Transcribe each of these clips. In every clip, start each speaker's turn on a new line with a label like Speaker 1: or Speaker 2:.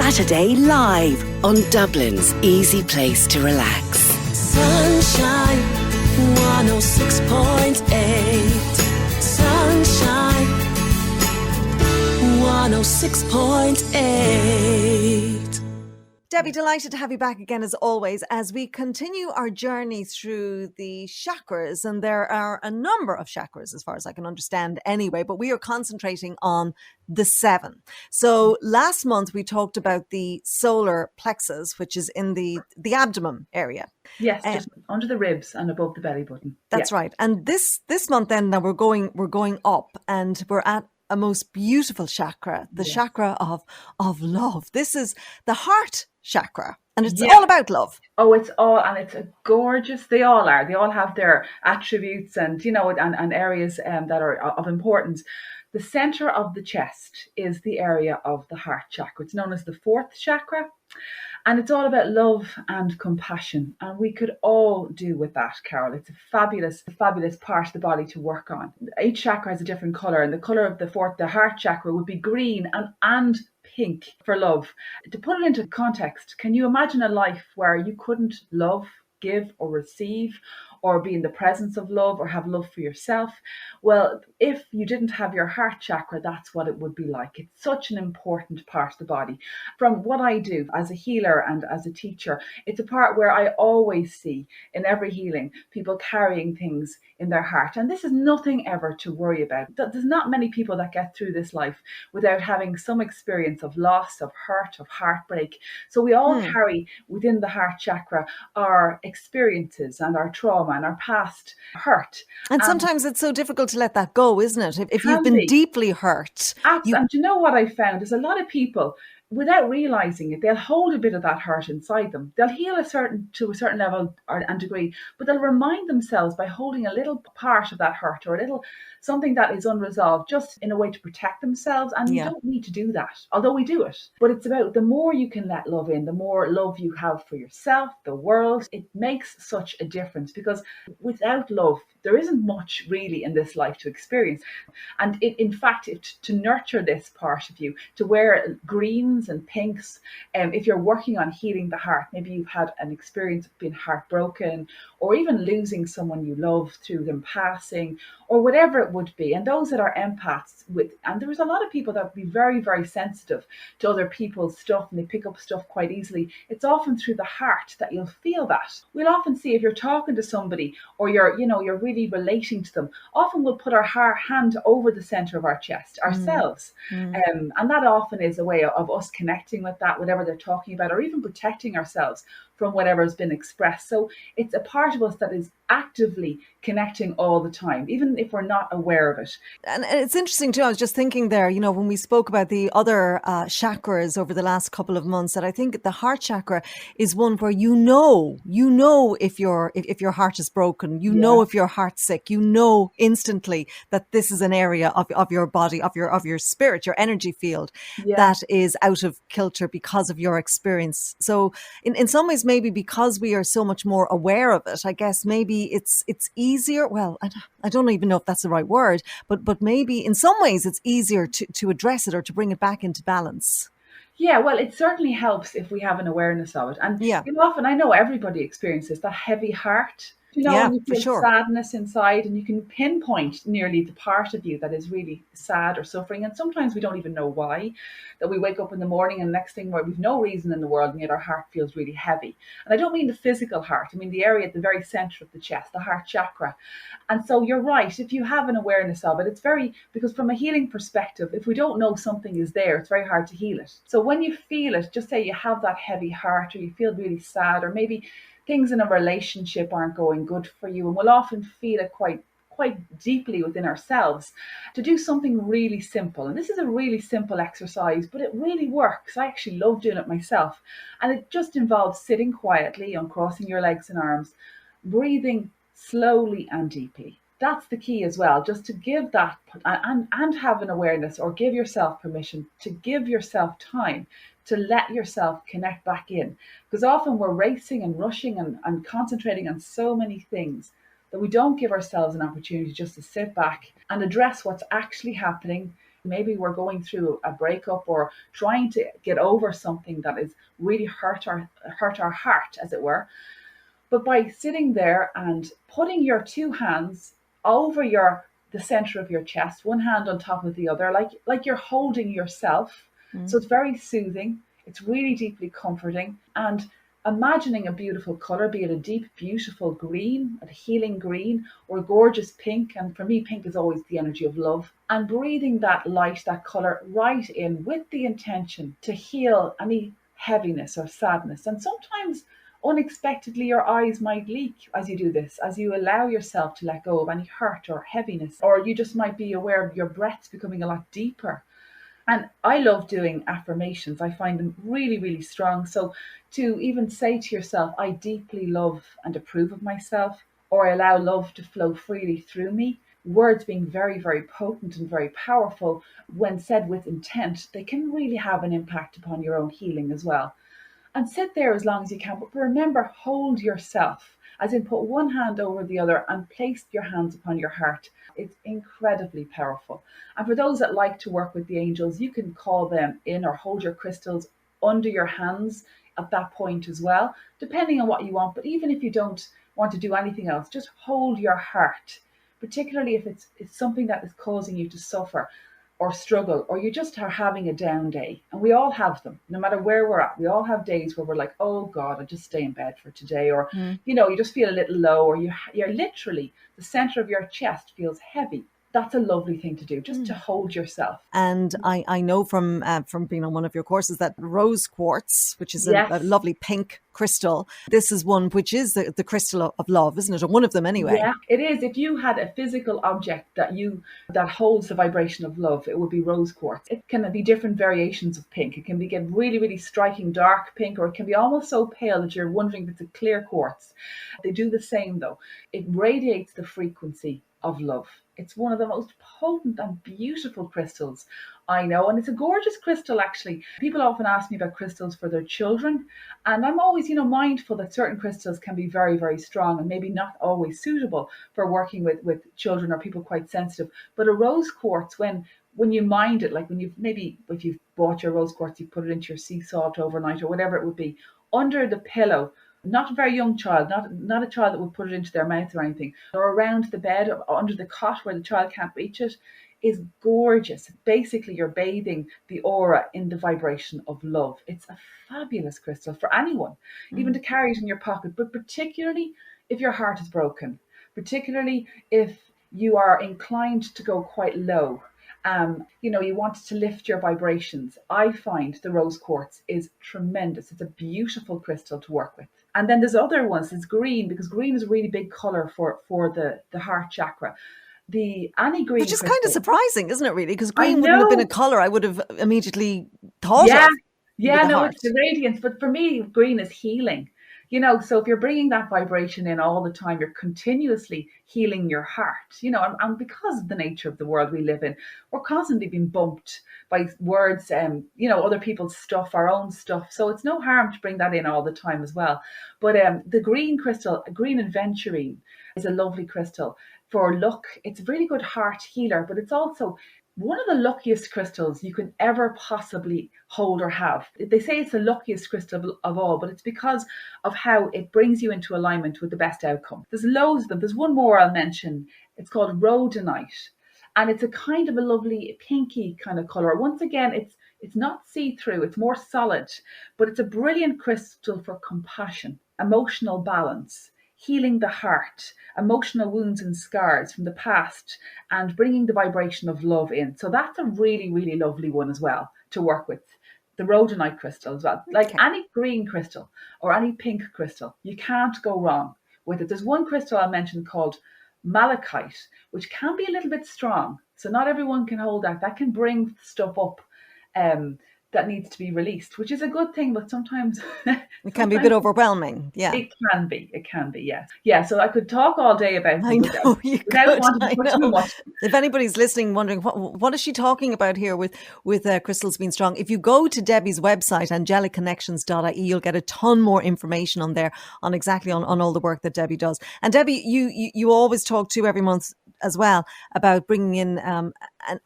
Speaker 1: Saturday live on Dublin's easy place to relax.
Speaker 2: Sunshine 106.8. Sunshine 106.8.
Speaker 3: Debbie, delighted to have you back again as always as we continue our journey through the chakras. And there are a number of chakras as far as I can understand anyway, but we are concentrating on the 7. So last month we talked about the solar plexus, which is in the abdomen area.
Speaker 4: Yes, just under the ribs and above the belly button.
Speaker 3: That's right. And this month then now we're going up and we're at a most beautiful chakra, the chakra of love. This is the heart chakra, and it's all about love.
Speaker 4: Oh, it's a gorgeous, they all have their attributes and, and areas that are of importance. The center of the chest is the area of the heart chakra. It's known as the 4th chakra. And it's all about love and compassion. And we could all do with that, Carol. It's a fabulous part of the body to work on. Each chakra has a different color. And the color of the heart chakra would be green and pink for love. To put it into context, can you imagine a life where you couldn't love, give or receive, or be in the presence of love, or have love for yourself? Well, if you didn't have your heart chakra, that's what it would be like. It's such an important part of the body. From what I do as a healer and as a teacher, it's a part where I always see in every healing people carrying things in their heart. And this is nothing ever to worry about. There's not many people that get through this life without having some experience of loss, of hurt, of heartbreak. So we all carry within the heart chakra our experiences and our trauma and our past hurt.
Speaker 3: And sometimes it's so difficult to let that go, isn't it? If you've been deeply hurt.
Speaker 4: And you know what I found is a lot of people, without realizing it, they'll hold a bit of that hurt inside them. They'll heal to a certain level and degree, but they'll remind themselves by holding a little part of that hurt or a little something that is unresolved, just in a way to protect themselves. And you don't need to do that, although we do it. But it's about the more you can let love in, the more love you have for yourself, the world. It makes such a difference, because without love, there isn't much really in this life to experience. And in fact, to nurture this part of you, to wear greens and pinks, if you're working on healing the heart, maybe you've had an experience of being heartbroken, or even losing someone you love through them passing, or whatever it would be. And those that are empaths and there's a lot of people that would be very, very sensitive to other people's stuff, and they pick up stuff quite easily. It's often through the heart that you'll feel that. We'll often see, if you're talking to somebody or you're really relating to them, often we'll put our hand over the center of our chest ourselves. And that often is a way of us connecting with that, whatever they're talking about, or even protecting ourselves from whatever has been expressed. So it's a part of us that is actively connecting all the time, even if we're not aware of it.
Speaker 3: And it's interesting too, I was just thinking there, when we spoke about the other chakras over the last couple of months, that I think the heart chakra is one where you know if your heart is broken, know if your heart's sick, instantly that this is an area of your body, of your spirit, your energy field that is out of kilter because of your experience. So in some ways, maybe because we are so much more aware of it, I guess maybe it's easier. Well, I don't even know if that's the right word, but maybe in some ways it's easier to address it or to bring it back into balance.
Speaker 4: Yeah, well, it certainly helps if we have an awareness of it. And often, I know everybody experiences that heavy heart. And you feel sadness inside, and you can pinpoint nearly the part of you that is really sad or suffering. And sometimes we don't even know why, that we wake up in the morning and next thing we've no reason in the world, and yet our heart feels really heavy. And I don't mean the physical heart. I mean the area at the very center of the chest, the heart chakra. And so you're right. If you have an awareness of it, because from a healing perspective, if we don't know something is there, it's very hard to heal it. So when you feel it, just say you have that heavy heart, or you feel really sad, or maybe things in a relationship aren't going good for you, and we'll often feel it quite deeply within ourselves, to do something really simple. And this is a really simple exercise, but it really works. I actually love doing it myself. And it just involves sitting quietly, uncrossing your legs and arms, breathing slowly and deeply. That's the key as well, just to give that and have an awareness, or give yourself permission to give yourself time to let yourself connect back in. Because often we're racing and rushing and concentrating on so many things that we don't give ourselves an opportunity just to sit back and address what's actually happening, Maybe we're going through a breakup or trying to get over something that is really hurt our heart, as it were. But by sitting there and putting your two hands over the center of your chest, one hand on top of the other, like you're holding yourself. So it's very soothing. It's really deeply comforting. And imagining a beautiful color, be it a deep, beautiful green, a healing green, or a gorgeous pink. And for me, pink is always the energy of love. And breathing that light, that color right in with the intention to heal any heaviness or sadness. And sometimes unexpectedly your eyes might leak as you do this, as you allow yourself to let go of any hurt or heaviness, or you just might be aware of your breaths becoming a lot deeper. And I love doing affirmations. I find them really, really strong. So to even say to yourself, I deeply love and approve of myself, or I allow love to flow freely through me. Words being very, very potent and very powerful, when said with intent, they can really have an impact upon your own healing as well. And sit there as long as you can. But remember, hold yourself, as in put one hand over the other and place your hands upon your heart. It's incredibly powerful. And for those that like to work with the angels, you can call them in or hold your crystals under your hands at that point as well, depending on what you want. But even if you don't want to do anything else, just hold your heart, particularly if it's something that is causing you to suffer or struggle, or you just are having a down day. And we all have them, no matter where we're at. We all have days where we're like, oh God, I'll just stay in bed for today. Or, you just feel a little low, or you're literally, the center of your chest feels heavy. That's a lovely thing to do, just to hold yourself.
Speaker 3: And I know from being on one of your courses that Rose Quartz, which is a lovely pink crystal, this is one which is the crystal of love, isn't it? Or one of them anyway.
Speaker 4: Yeah, it is. If you had a physical object that holds the vibration of love, it would be rose quartz. It can be different variations of pink. It can be really, really striking dark pink, or it can be almost so pale that you're wondering if it's a clear quartz. They do the same though. It radiates the frequency of love. It's one of the most potent and beautiful crystals I know. And it's a gorgeous crystal, actually. People often ask me about crystals for their children. And I'm always, mindful that certain crystals can be very, very strong and maybe not always suitable for working with children or people quite sensitive. But a rose quartz, when you mind it, like if you've bought your rose quartz, you put it into your sea salt overnight or whatever it would be, under the pillow, not a very young child, not a child that would put it into their mouth or anything, or around the bed or under the cot where the child can't reach it, is gorgeous. Basically, you're bathing the aura in the vibration of love. It's a fabulous crystal for anyone, even to carry it in your pocket, but particularly if your heart is broken, particularly if you are inclined to go quite low. You want to lift your vibrations. I find the rose quartz is tremendous. It's a beautiful crystal to work with. And then there's other ones. It's green, because green is a really big color for the heart chakra. Any green,
Speaker 3: which is kind of surprising, isn't it? Really, because green wouldn't have been a color I would have immediately thought of.
Speaker 4: Yeah, no, it's the radiance. But for me, green is healing. So if you're bringing that vibration in all the time, you're continuously healing your heart, and because of the nature of the world we live in, we're constantly being bumped by words, other people's stuff, our own stuff. So it's no harm to bring that in all the time as well. But the green crystal, green Aventurine, is a lovely crystal for luck. It's a really good heart healer, but it's also one of the luckiest crystals you can ever possibly hold or have. They say it's the luckiest crystal of all, but it's because of how it brings you into alignment with the best outcome. There's loads of them. There's one more I'll mention. It's called Rhodonite, and it's a kind of a lovely pinky kind of color. Once again, it's not see-through, it's more solid, but it's a brilliant crystal for compassion, emotional balance, healing the heart, emotional wounds and scars from the past, and bringing the vibration of love in. So that's a really, really lovely one as well to work with. The rhodonite crystal as well. Like any green crystal or any pink crystal, you can't go wrong with it. There's one crystal I'll mention called malachite, which can be a little bit strong. So not everyone can hold that. That can bring stuff up that needs to be released, which is a good thing, but sometimes
Speaker 3: it can be a bit overwhelming. Yeah,
Speaker 4: it can be. Yeah. So I could talk all day about them without wanting to put too much.
Speaker 3: If anybody's listening, wondering what is she talking about here with crystals being strong, if you go to Debbie's website, angelicconnections.ie, you'll get a ton more information on there on exactly on all the work that Debbie does. And Debbie, you always talk to every month as well about bringing in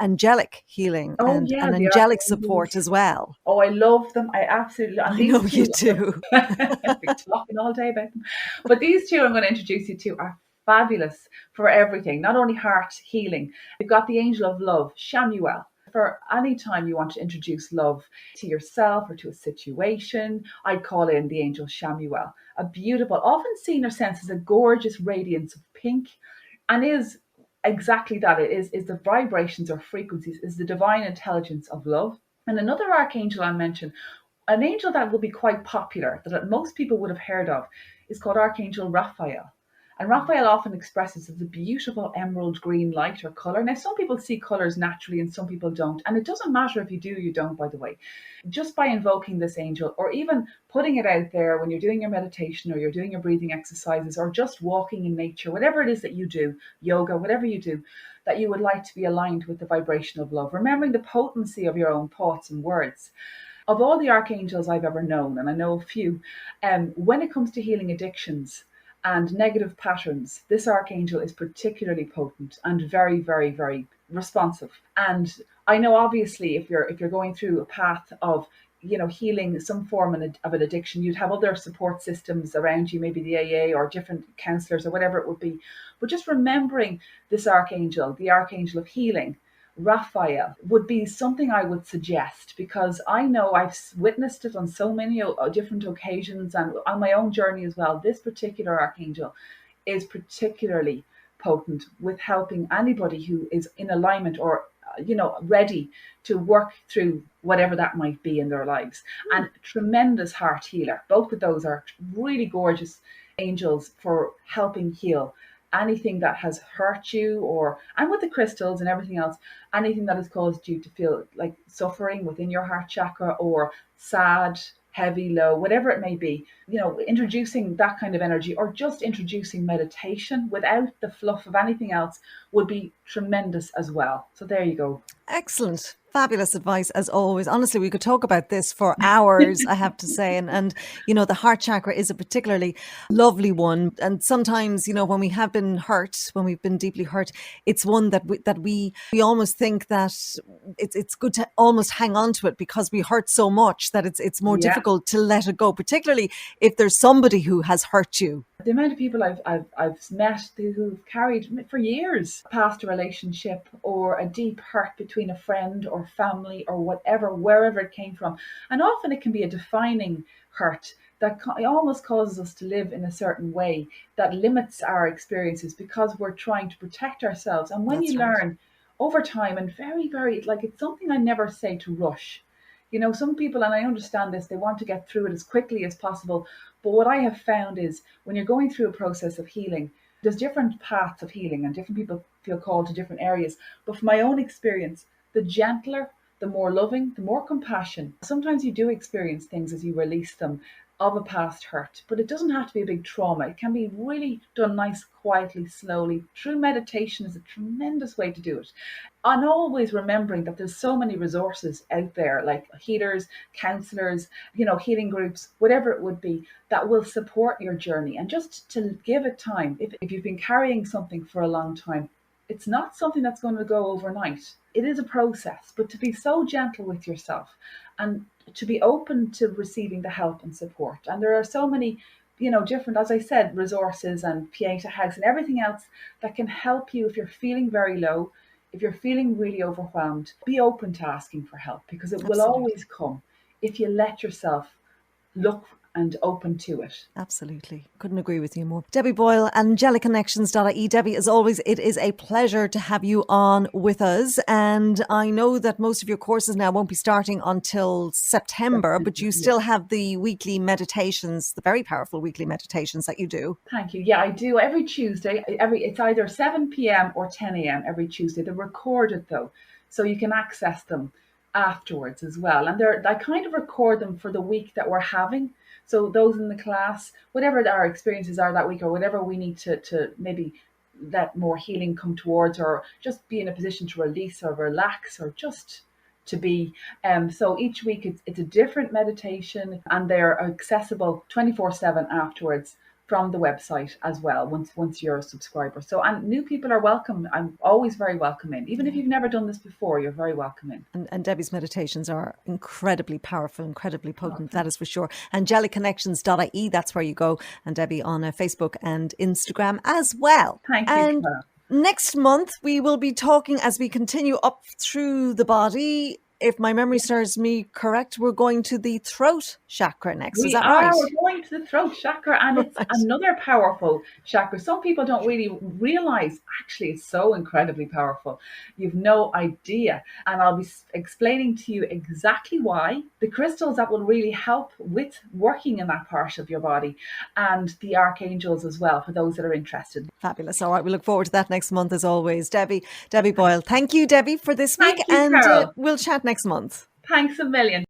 Speaker 3: angelic healing
Speaker 4: Oh
Speaker 3: and
Speaker 4: yeah, the
Speaker 3: angelic
Speaker 4: archangels.
Speaker 3: support as well.
Speaker 4: Oh, I love them. I absolutely, and
Speaker 3: I
Speaker 4: these
Speaker 3: know you
Speaker 4: two,
Speaker 3: do.
Speaker 4: we're talking all day about them. But these two I'm going to introduce you to are fabulous for everything, not only heart healing. We've got the Angel of Love, Chamuel. For any time you want to introduce love to yourself or to a situation, I'd call in the Angel Chamuel. A beautiful, often seen or sensed as a gorgeous radiance of pink, and is exactly that. It is the vibrations or frequencies, is the divine intelligence of love. And another archangel I mentioned, an angel that will be quite popular, that most people would have heard of, is called Archangel Raphael. And Raphael often expresses as a beautiful emerald green light or color. Now, some people see colors naturally and some people don't. And it doesn't matter if you do or you don't, by the way. Just by invoking this angel or even putting it out there when you're doing your meditation or you're doing your breathing exercises or just walking in nature, whatever it is that you do, yoga, whatever you do, that you would like to be aligned with the vibration of love, remembering the potency of your own thoughts and words. Of all the archangels I've ever known, and I know a few, when it comes to healing addictions and negative patterns, this archangel is particularly potent and very, very, very responsive. And I know, obviously, if you're going through a path of healing some form of an addiction, you'd have other support systems around you, maybe the AA or different counselors or whatever it would be. But just remembering this archangel, the archangel of healing, Raphael, would be something I would suggest, because I know I've witnessed it on so many different occasions and on my own journey as well. This particular archangel is particularly potent with helping anybody who is in alignment or ready to work through whatever that might be in their lives. And tremendous heart healer. Both of those are really gorgeous angels for helping heal anything that has hurt you, and with the crystals and everything else, anything that has caused you to feel like suffering within your heart chakra, or sad, heavy, low, whatever it may be, introducing that kind of energy or just introducing meditation without the fluff of anything else would be tremendous as well. So there you go.
Speaker 3: Excellent. Fabulous advice as always. Honestly, we could talk about this for hours, I have to say. And the heart chakra is a particularly lovely one. And sometimes, when we have been hurt, when we've been deeply hurt, it's one that we almost think that it's good to almost hang on to it because we hurt so much that it's more difficult to let it go, particularly if there's somebody who has hurt you.
Speaker 4: The amount of people I've met who've carried for years past a relationship or a deep hurt between a friend or family or whatever, wherever it came from. And often it can be a defining hurt that almost causes us to live in a certain way that limits our experiences because we're trying to protect ourselves. And when
Speaker 3: That's
Speaker 4: you
Speaker 3: right.
Speaker 4: learn over time, and very, very, it's something I never say to rush. Some people, and I understand this, they want to get through it as quickly as possible. But what I have found is when you're going through a process of healing, there's different paths of healing and different people feel called to different areas. But from my own experience, the gentler, the more loving, the more compassion. Sometimes you do experience things as you release them of a past hurt, but it doesn't have to be a big trauma. It can be really done nice, quietly, slowly. True meditation is a tremendous way to do it. And always remembering that there's so many resources out there, like healers, counselors, healing groups, whatever it would be, that will support your journey. And just to give it time. If you've been carrying something for a long time, it's not something that's going to go overnight. It is a process, but to be so gentle with yourself and to be open to receiving the help and support. And there are so many, different, as I said, resources and pieta hugs and everything else that can help you if you're feeling very low, if you're feeling really overwhelmed. Be open to asking for help because it will always come if you let yourself look and open to it.
Speaker 3: Absolutely. Couldn't agree with you more. Debbie Boyle, angeliconnections.ie. Debbie, as always, it is a pleasure to have you on with us. And I know that most of your courses now won't be starting until September, but you still have the weekly meditations, the very powerful weekly meditations that you do.
Speaker 4: Thank you. Yeah, I do every Tuesday. It's either 7 p.m. or 10 a.m. every Tuesday. They're recorded though, so you can access them afterwards as well. And I kind of record them for the week that we're having. So those in the class, whatever our experiences are that week or whatever we need to maybe let more healing come towards, or just be in a position to release or relax or just to be. So each week it's a different meditation and they're accessible 24/7 afterwards from the website as well once you're a subscriber. So, and new people are welcome. I'm always very welcome in. Even if you've never done this before, you're very welcome in.
Speaker 3: And Debbie's meditations are incredibly powerful, incredibly potent, that is for sure. AngelicConnections.ie, that's where you go. And Debbie on Facebook and Instagram as well.
Speaker 4: Thank you,
Speaker 3: And
Speaker 4: Carol.
Speaker 3: next month, we will be talking as we continue up through the body. If my memory serves me correct, we're going to the throat chakra next. Is that right?
Speaker 4: We're going to the throat chakra, and it's another powerful chakra. Some people don't really realize, actually, it's so incredibly powerful. You've no idea. And I'll be explaining to you exactly why, the crystals that will really help with working in that part of your body, and the archangels as well, for those that are interested.
Speaker 3: Fabulous. All right. We look forward to that next month as always. Debbie Boyle. Thank you, Debbie, for this week.
Speaker 4: Thank you, Carol.
Speaker 3: We'll chat next month.
Speaker 4: Thanks a million.